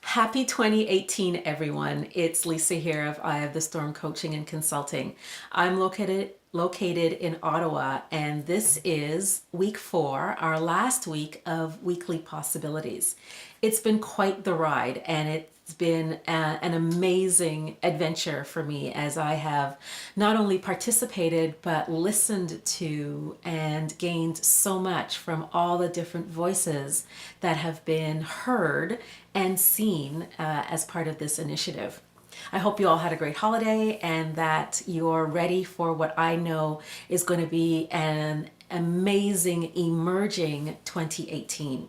Happy 2018, everyone. It's Lisa here of Eye of the Storm Coaching and Consulting. I'm located in Ottawa, and this is week 4, our last week of weekly possibilities. It's been quite the ride, and it's been an amazing adventure for me as I have not only participated but listened to and gained so much from all the different voices that have been heard and seen as part of this initiative. I hope you all had a great holiday and that you're ready for what I know is going to be an amazing emerging 2018.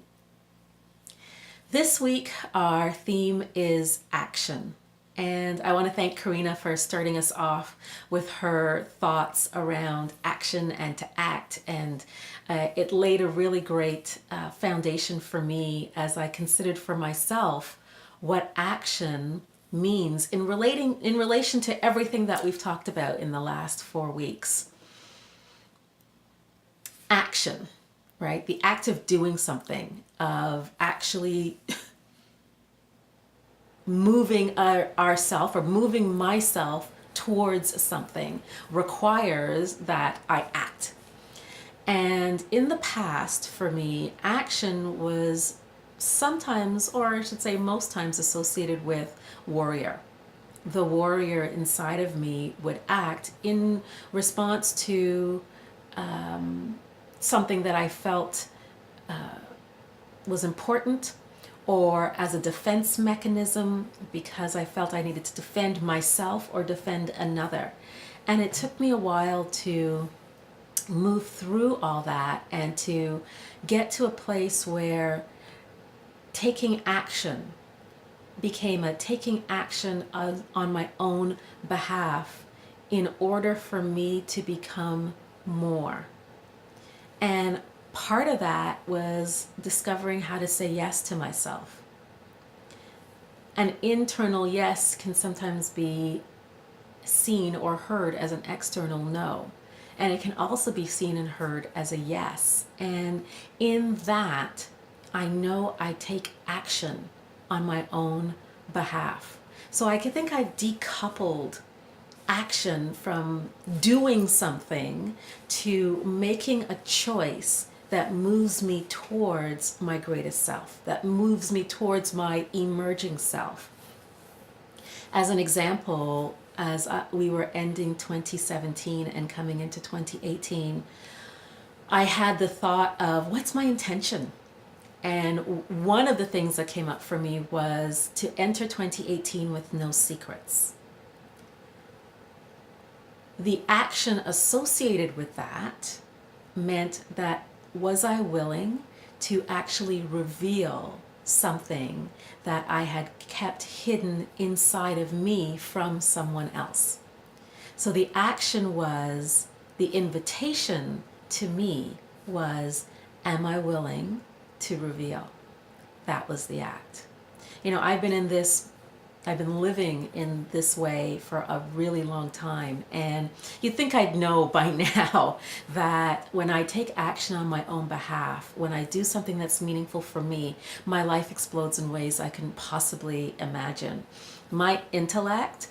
This week, our theme is action. And I want to thank Karina for starting us off with her thoughts around action and to act. And it laid a really great foundation for me as I considered for myself what action means in relation to everything that we've talked about in the last 4 weeks. Action, right? The act of doing something, of actually moving ourself or moving myself towards something requires that I act. And in the past, for me, action was sometimes, or I should say most times, associated with warrior. The warrior inside of me would act in response to something that I felt was important, or as a defense mechanism because I felt I needed to defend myself or defend another. And it took me a while to move through all that and to get to a place where taking action became a taking action on my own behalf in order for me to become more. And part of that was discovering how to say yes to myself. An internal yes can sometimes be seen or heard as an external no. And it can also be seen and heard as a yes. And in that, I know I take action on my own behalf. So I think I've decoupled action from doing something to making a choice that moves me towards my greatest self, that moves me towards my emerging self. As an example, as we were ending 2017 and coming into 2018, I had the thought of what's my intention? And one of the things that came up for me was to enter 2018 with no secrets. The action associated with that meant that was I willing to actually reveal something that I had kept hidden inside of me from someone else? So the action was, the invitation to me was, am I willing to reveal? That was the act. You know, I've been living in this way for a really long time, and you'd think I'd know by now that when I take action on my own behalf, when I do something that's meaningful for me, my life explodes in ways I couldn't possibly imagine. My intellect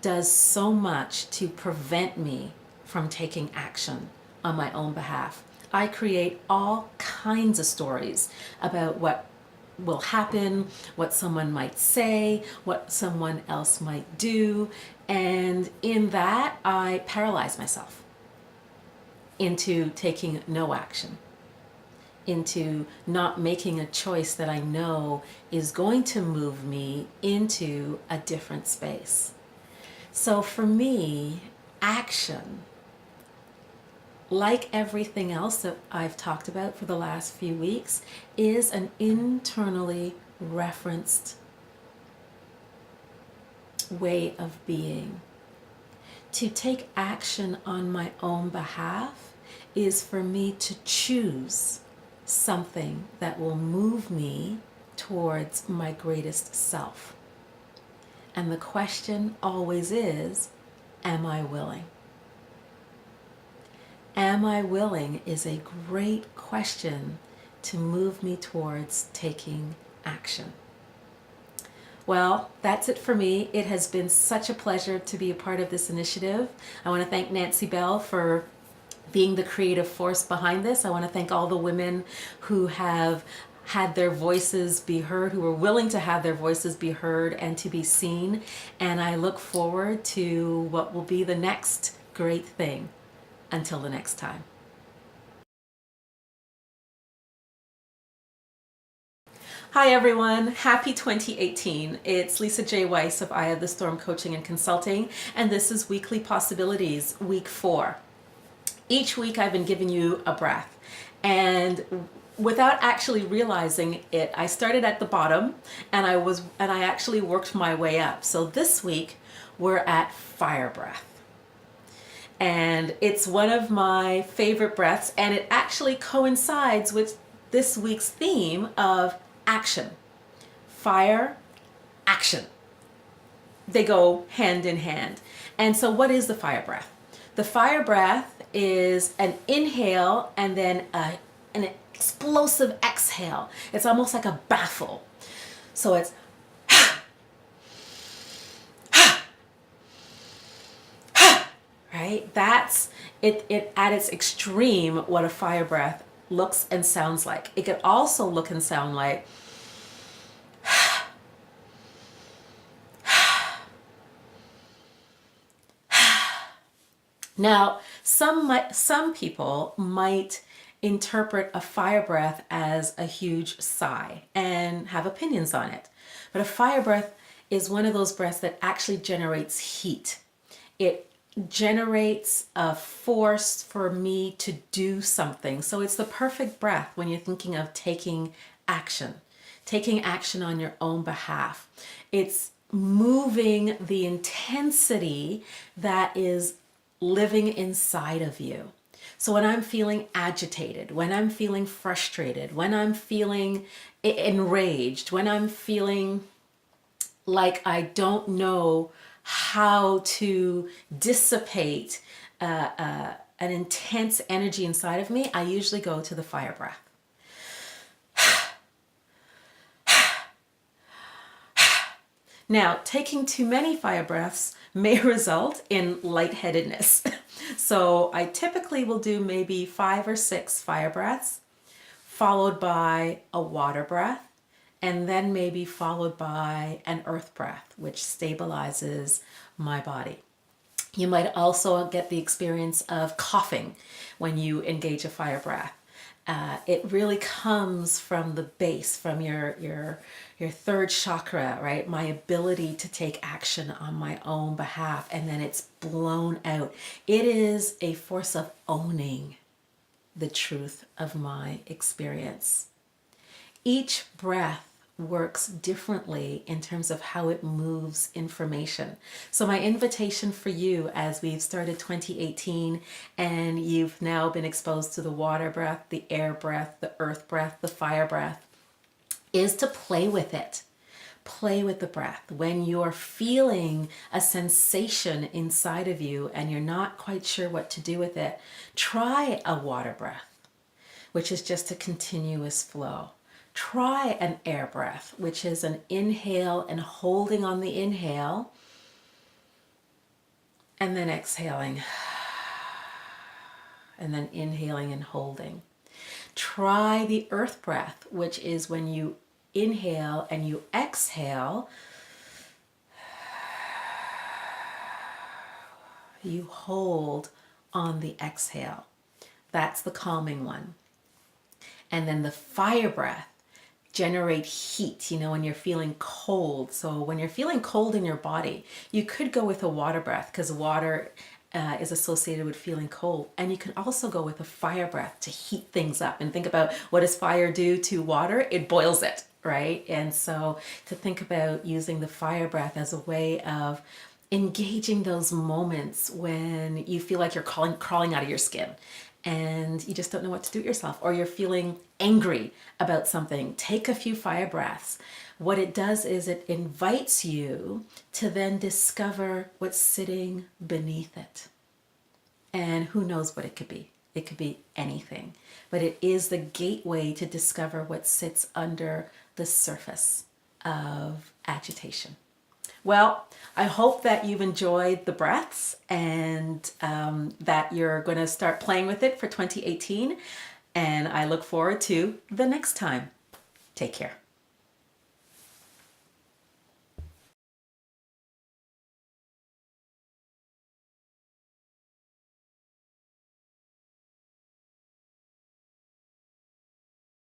does so much to prevent me from taking action on my own behalf. I create all kinds of stories about what will happen, what someone might say, what someone else might do, and in that I paralyze myself into taking no action, into not making a choice that I know is going to move me into a different space. So for me, action, like everything else that I've talked about for the last few weeks, is an internally referenced way of being. To take action on my own behalf is for me to choose something that will move me towards my greatest self. And the question always is, am I willing? Am I willing is a great question to move me towards taking action. Well, that's it for me. It has been such a pleasure to be a part of this initiative. I want to thank Nancy Bell for being the creative force behind this. I want to thank all the women who have had their voices be heard, who were willing to have their voices be heard and to be seen. And I look forward to what will be the next great thing. Until the next time. Hi everyone, happy 2018. It's Lisa J. Weiss of Eye of the Storm Coaching and Consulting, and this is Weekly Possibilities, week 4. Each week I've been giving you a breath, and without actually realizing it, I started at the bottom and I actually worked my way up. So this week we're at fire breath. And it's one of my favorite breaths, and it actually coincides with this week's theme of action. Fire, action. They go hand in hand. And so what is the fire breath? The fire breath is an inhale and then an explosive exhale. It's almost like a baffle. So it's right? That's it at its extreme, what a fire breath looks and sounds like. It could also look and sound like now, some people might interpret a fire breath as a huge sigh and have opinions on it. But a fire breath is one of those breaths that actually generates heat. It generates a force for me to do something. So it's the perfect breath when you're thinking of taking action on your own behalf. It's moving the intensity that is living inside of you. So when I'm feeling agitated, when I'm feeling frustrated, when I'm feeling enraged, when I'm feeling like I don't know how to dissipate an intense energy inside of me, I usually go to the fire breath. Now, taking too many fire breaths may result in lightheadedness. So I typically will do maybe 5 or 6 fire breaths, followed by a water breath, and then maybe followed by an earth breath, which stabilizes my body. You might also get the experience of coughing when you engage a fire breath. It really comes from the base, from your third chakra, right? My ability to take action on my own behalf, and then it's blown out. It is a force of owning the truth of my experience. Each breath works differently in terms of how it moves information. So my invitation for you, as we've started 2018 and you've now been exposed to the water breath, the air breath, the earth breath, the fire breath, is to play with it. Play with the breath. When you're feeling a sensation inside of you and you're not quite sure what to do with it, try a water breath, which is just a continuous flow. Try an air breath, which is an inhale and holding on the inhale, and then exhaling, and then inhaling and holding. Try the earth breath, which is when you inhale and you exhale, you hold on the exhale. That's the calming one. And then the fire breath, generate heat, when you're feeling cold. So when you're feeling cold in your body, you could go with a water breath, because water is associated with feeling cold. And you can also go with a fire breath to heat things up. And think about, what does fire do to water? It boils it, right? And so to think about using the fire breath as a way of engaging those moments when you feel like you're crawling out of your skin and you just don't know what to do with yourself, or you're feeling angry about something, take a few fire breaths. What it does is it invites you to then discover what's sitting beneath it. And who knows what it could be? It could be anything, but it is the gateway to discover what sits under the surface of agitation. Well, I hope that you've enjoyed the breaths and that you're going to start playing with it for 2018. And I look forward to the next time. Take care.